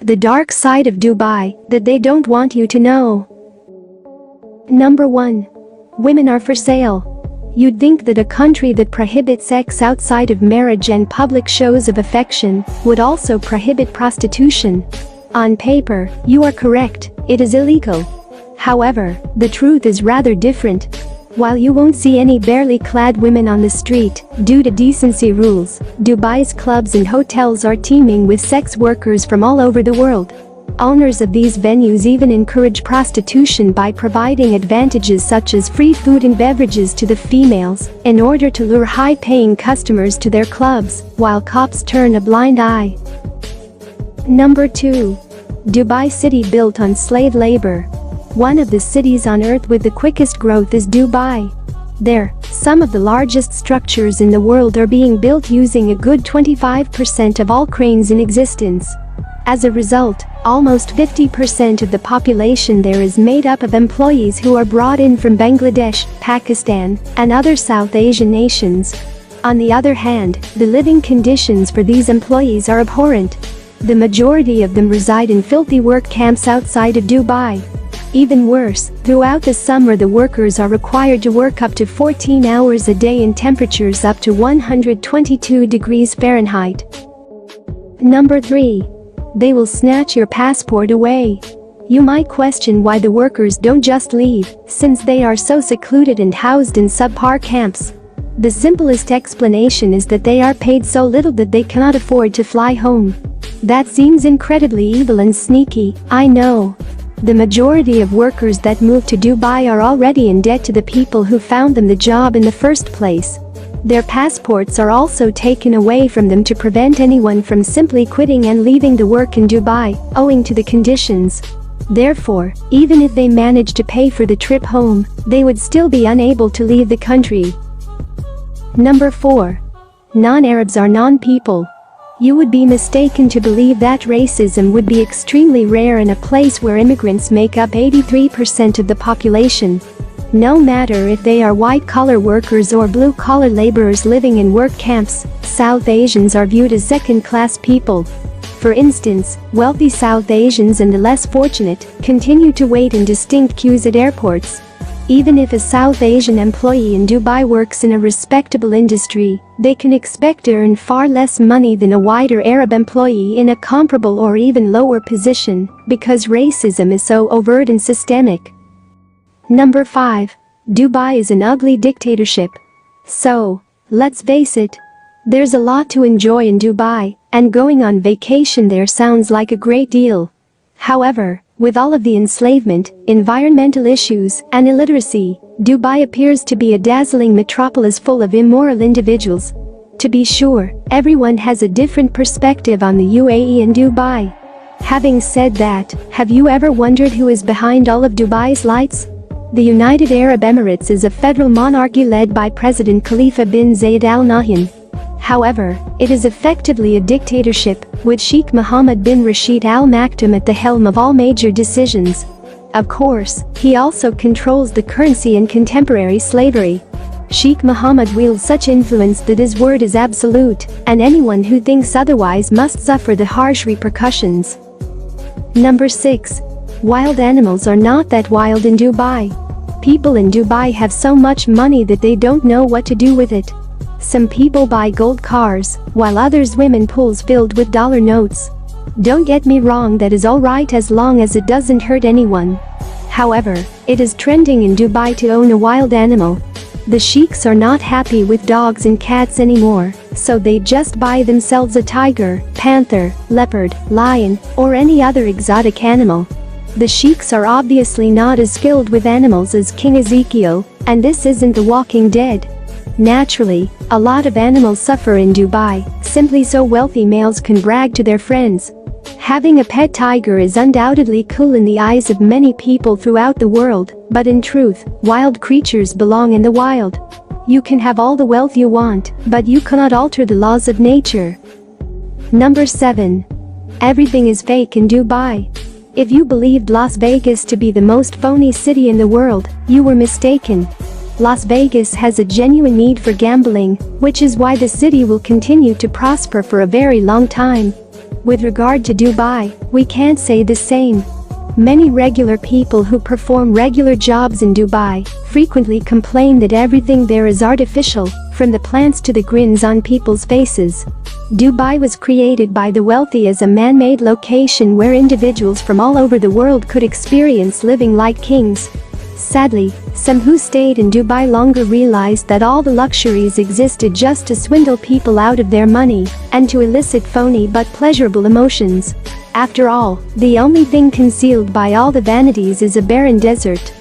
The dark side of Dubai that they don't want you to know. Number 1. Women are for sale. You'd think that a country that prohibits sex outside of marriage and public shows of affection would also prohibit prostitution. On paper, you are correct, it is illegal. However, the truth is rather different. While you won't see any barely clad women on the street, due to decency rules, Dubai's clubs and hotels are teeming with sex workers from all over the world. Owners of these venues even encourage prostitution by providing advantages such as free food and beverages to the females in order to lure high-paying customers to their clubs, while cops turn a blind eye. Number 2. Dubai city built on slave labor. One of the cities on earth with the quickest growth is Dubai. There, some of the largest structures in the world are being built using a good 25% of all cranes in existence. As a result, almost 50% of the population there is made up of employees who are brought in from Bangladesh, Pakistan, and other South Asian nations. On the other hand, the living conditions for these employees are abhorrent. The majority of them reside in filthy work camps outside of Dubai. Even worse, throughout the summer the workers are required to work up to 14 hours a day in temperatures up to 122 degrees Fahrenheit. Number 3. They will snatch your passport away. You might question why the workers don't just leave, since they are so secluded and housed in subpar camps. The simplest explanation is that they are paid so little that they cannot afford to fly home. That seems incredibly evil and sneaky, I know. The majority of workers that move to Dubai are already in debt to the people who found them the job in the first place. Their passports are also taken away from them to prevent anyone from simply quitting and leaving the work in Dubai, owing to the conditions. Therefore, even if they manage to pay for the trip home, they would still be unable to leave the country. Number 4. Non-Arabs are non-people. You would be mistaken to believe that racism would be extremely rare in a place where immigrants make up 83% of the population. No matter if they are white-collar workers or blue-collar laborers living in work camps, South Asians are viewed as second-class people. For instance, wealthy South Asians and the less fortunate continue to wait in distinct queues at airports. Even if a South Asian employee in Dubai works in a respectable industry, they can expect to earn far less money than a whiter Arab employee in a comparable or even lower position, because racism is so overt and systemic. Number 5. Dubai is an ugly dictatorship. So, let's face it. There's a lot to enjoy in Dubai, and going on vacation there sounds like a great deal. However, with all of the enslavement, environmental issues, and illiteracy, Dubai appears to be a dazzling metropolis full of immoral individuals. To be sure, everyone has a different perspective on the UAE and Dubai. Having said that, have you ever wondered who is behind all of Dubai's lights? The United Arab Emirates is a federal monarchy led by President Khalifa bin Zayed Al Nahyan. However, it is effectively a dictatorship, with Sheikh Mohammed bin Rashid Al Maktoum at the helm of all major decisions. Of course, he also controls the currency and contemporary slavery. Sheikh Mohammed wields such influence that his word is absolute, and anyone who thinks otherwise must suffer the harsh repercussions. Number 6. Wild animals are not that wild in Dubai. People in Dubai have so much money that they don't know what to do with it. Some people buy gold cars, while others swimming pools filled with dollar notes. Don't get me wrong, that is alright as long as it doesn't hurt anyone. However, it is trending in Dubai to own a wild animal. The sheiks are not happy with dogs and cats anymore, so they just buy themselves a tiger, panther, leopard, lion, or any other exotic animal. The sheiks are obviously not as skilled with animals as King Ezekiel, and this isn't The Walking Dead. Naturally, a lot of animals suffer in Dubai, simply so wealthy males can brag to their friends. Having a pet tiger is undoubtedly cool in the eyes of many people throughout the world, but in truth, wild creatures belong in the wild. You can have all the wealth you want, but you cannot alter the laws of nature. Number 7. Everything is fake in Dubai. If you believed Las Vegas to be the most phony city in the world, you were mistaken. Las Vegas has a genuine need for gambling, which is why the city will continue to prosper for a very long time. With regard to Dubai, we can't say the same. Many regular people who perform regular jobs in Dubai frequently complain that everything there is artificial, from the plants to the grins on people's faces. Dubai was created by the wealthy as a man-made location where individuals from all over the world could experience living like kings. Sadly, some who stayed in Dubai longer realized that all the luxuries existed just to swindle people out of their money and to elicit phony but pleasurable emotions. After all, the only thing concealed by all the vanities is a barren desert.